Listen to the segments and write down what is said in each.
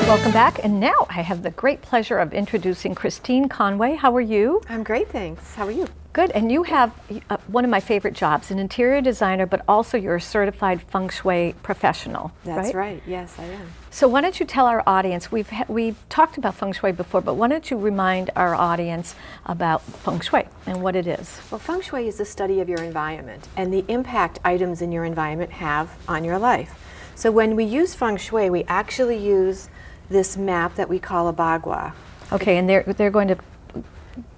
Welcome back, and now I have the great pleasure of introducing Christine Conway. How are you? I'm great, thanks. How are you? Good, and you have one of my favorite jobs, an interior designer, but also you're a certified Feng Shui professional, That's right, yes, I am. So why don't you tell our audience, we've talked about Feng Shui before, but why don't you remind our audience about Feng Shui and what it is? Well, Feng Shui is the study of your environment and the impact items in your environment have on your life. So when we use Feng Shui, we actually use this map that we call a bagua. Okay, and they're going to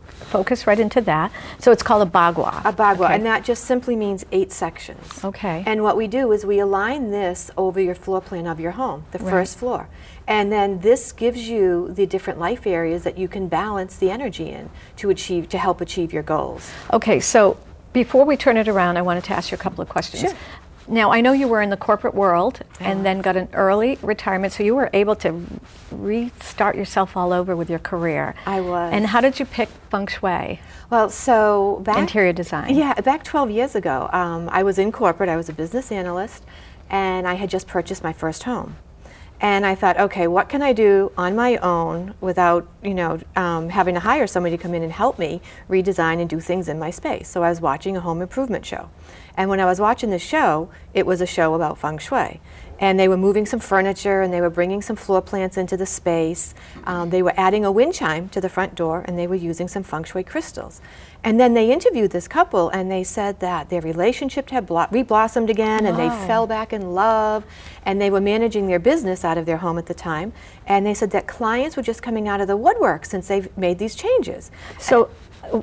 focus right into that. So it's called a bagua. A bagua, okay. And that just simply means 8 sections. Okay. And what we do is we align this over your floor plan of your home, the first floor. And then this gives you the different life areas that you can balance the energy in to help achieve your goals. Okay, so before we turn it around, I wanted to ask you a couple of questions. Sure. Now, I know you were in the corporate world and then got an early retirement, so you were able to restart yourself all over with your career. I was. And how did you pick Feng Shui? Well, so back... Interior design. Yeah, back 12 years ago, I was in corporate, I was a business analyst, and I had just purchased my first home. And I thought, okay, what can I do on my own without, having to hire somebody to come in and help me redesign and do things in my space? So I was watching a home improvement show. And when I was watching this show, it was a show about Feng Shui. And they were moving some furniture and they were bringing some floor plants into the space. They were adding a wind chime to the front door and they were using some Feng Shui crystals. And then they interviewed this couple and they said that their relationship had re-blossomed again and they fell back in love and they were managing their business out of their home at the time. And they said that clients were just coming out of the woodwork since they've made these changes. So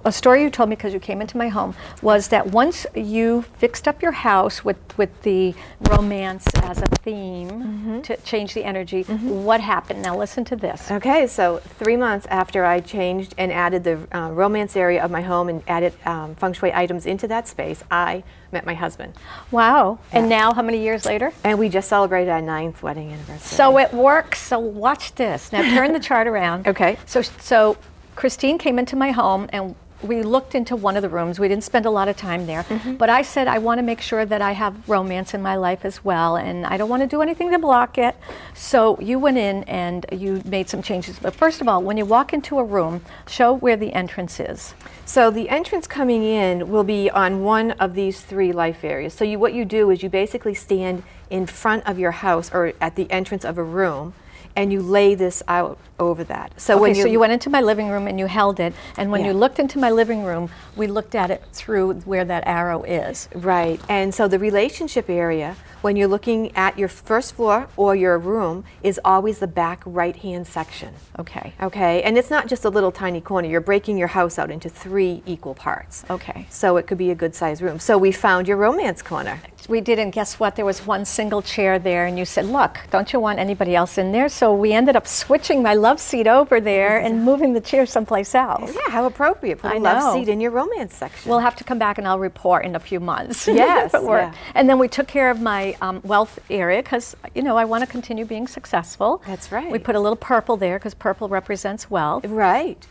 a story you told me because you came into my home was that once you fixed up your house with the romance as a theme to change the energy, what happened? Now listen to this. Okay, so 3 months after I changed and added the romance area of my home and added Feng Shui items into that space, I met my husband. Wow. Yeah. And now how many years later? And we just celebrated our 9th wedding anniversary. So it works. So watch this. Now turn the chart around. Okay. So Christine came into my home and we looked into one of the rooms. We didn't spend a lot of time there, but I said I want to make sure that I have romance in my life as well, and I don't want to do anything to block it. So you went in and you made some changes. But first of all, when you walk into a room, show where the entrance is. So the entrance coming in will be on one of these 3 life areas. So what you do is you basically stand in front of your house or at the entrance of a room, and you lay this out over that. So okay, so you went into my living room and you held it, and when you looked into my living room, we looked at it through where that arrow is. Right, and so the relationship area, when you're looking at your first floor or your room, is always the back right-hand section. Okay. Okay, and it's not just a little tiny corner. You're breaking your house out into 3 equal parts. Okay. So it could be a good-sized room. So we found your romance corner. We did, and guess what? There was one single chair there, and you said, look, don't you want anybody else in there? So we ended up switching my love seat over there and moving the chair someplace else. Yeah, how appropriate. Put a love seat in your romance section. We'll have to come back and I'll report in a few months. Yes. Yeah. And then we took care of my wealth area because, I want to continue being successful. That's right. We put a little purple there because purple represents wealth. Right.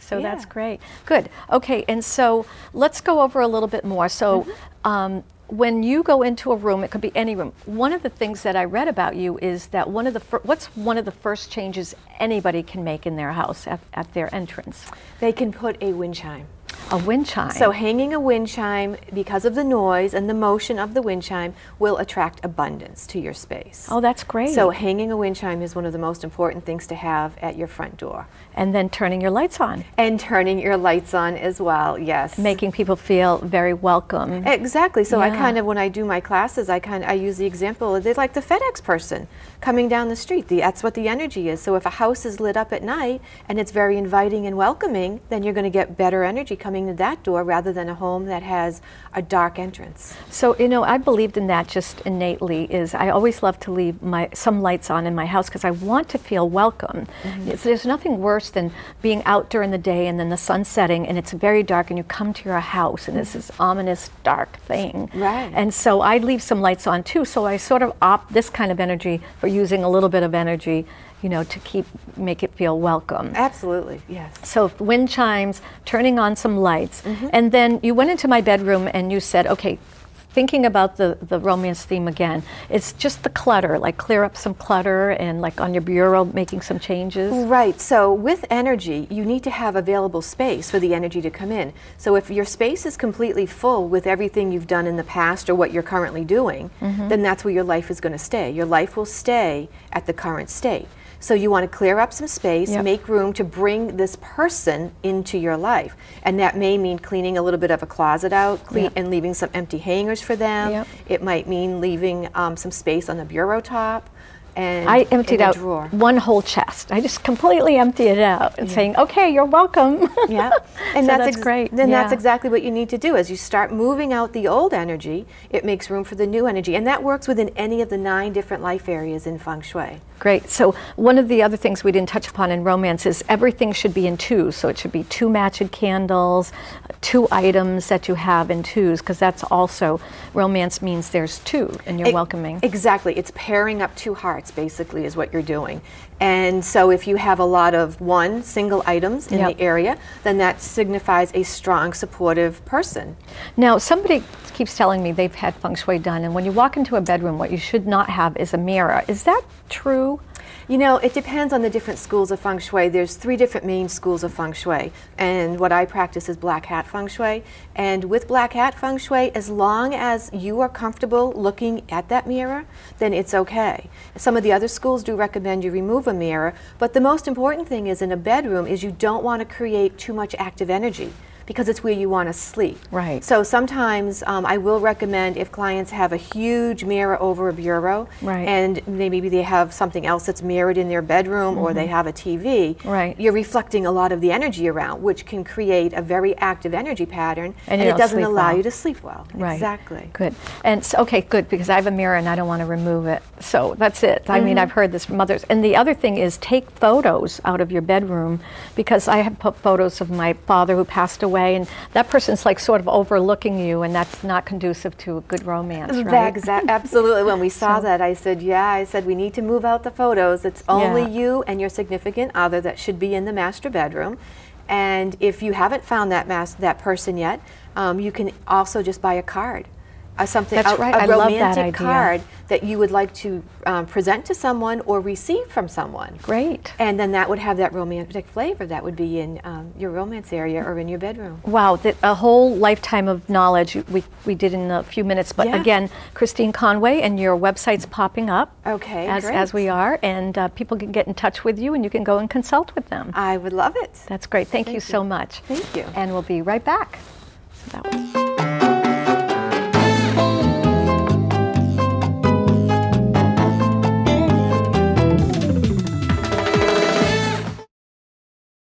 So that's great. Good. Okay, and so let's go over a little bit more. So when you go into a room, it could be any room. One of the things that I read about you is that what's one of the first changes anybody can make in their house at their entrance? They can put a wind chime. A wind chime. So hanging a wind chime, because of the noise and the motion of the wind chime, will attract abundance to your space. Oh, that's great. So hanging a wind chime is one of the most important things to have at your front door. And then turning your lights on. And turning your lights on as well, yes. Making people feel very welcome. Exactly. So I kind of, when I do my classes, I use the example, they're like the FedEx person coming down the street. That's what the energy is. So if a house is lit up at night and it's very inviting and welcoming, then you're going to get better energy coming to that door rather than a home that has a dark entrance. So, I believed in that just innately. I always love to leave some lights on in my house because I want to feel welcome. There's nothing worse than being out during the day and then the sun setting and it's very dark and you come to your house and it's this ominous dark thing. Right. And so I leave some lights on too. So I sort of opt this kind of energy for using a little bit of energy to make it feel welcome. Absolutely, yes. So wind chimes, turning on some lights, and then you went into my bedroom and you said, okay, thinking about the romance theme again, it's just the clutter, like clear up some clutter and like on your bureau making some changes. Right, so with energy, you need to have available space for the energy to come in. So if your space is completely full with everything you've done in the past or what you're currently doing, then that's where your life is going to stay. Your life will stay at the current state. So you want to clear up some space, make room to bring this person into your life. And that may mean cleaning a little bit of a closet out and leaving some empty hangers for them. It might mean leaving some space on the bureau top. And I emptied out drawer. one whole chest. I just completely emptied it out and saying, okay, you're welcome. Yeah, and so that's great. Then that's exactly what you need to do. As you start moving out the old energy, it makes room for the new energy. And that works within any of the 9 different life areas in Feng Shui. Great. So one of the other things we didn't touch upon in romance is everything should be in 2s. So it should be 2 matching candles, 2 items that you have in 2s, because that's also, romance means there's 2 and you're welcoming. Exactly. It's pairing up 2 hearts, basically, is what you're doing. And so if you have a lot of single items in the area, then that signifies a strong, supportive person. Now, somebody keeps telling me they've had Feng Shui done, and when you walk into a bedroom, what you should not have is a mirror. Is that true? You know, it depends on the different schools of Feng Shui. There's 3 different main schools of Feng Shui, and what I practice is Black Hat Feng Shui. And with Black Hat Feng Shui, as long as you are comfortable looking at that mirror, then it's okay. Some of the other schools do recommend you remove a mirror, but the most important thing is in a bedroom is you don't want to create too much active energy, because it's where you want to sleep. Right. So sometimes I will recommend, if clients have a huge mirror over a bureau, and maybe they have something else that's mirrored in their bedroom, or they have a TV, you're reflecting a lot of the energy around, which can create a very active energy pattern, and it doesn't allow you to sleep well. Exactly. Good. And so, okay, good, because I have a mirror and I don't want to remove it. So that's it. I mean, I've heard this from others. And the other thing is take photos out of your bedroom, because I have put photos of my father who passed away, and that person's like sort of overlooking you, and that's not conducive to a good romance, right? Absolutely. When we saw that, I said, we need to move out the photos. It's only you and your significant other that should be in the master bedroom. And if you haven't found that person yet, you can also just buy a card. A romantic card that you would like to present to someone or receive from someone. Great. And then that would have that romantic flavor that would be in your romance area or in your bedroom. Wow, a whole lifetime of knowledge we did in a few minutes. But again, Christine Conway, and your website's popping up as we are, and people can get in touch with you and you can go and consult with them. I would love it. That's great. Thank you so much. Thank you. And we'll be right back. So that was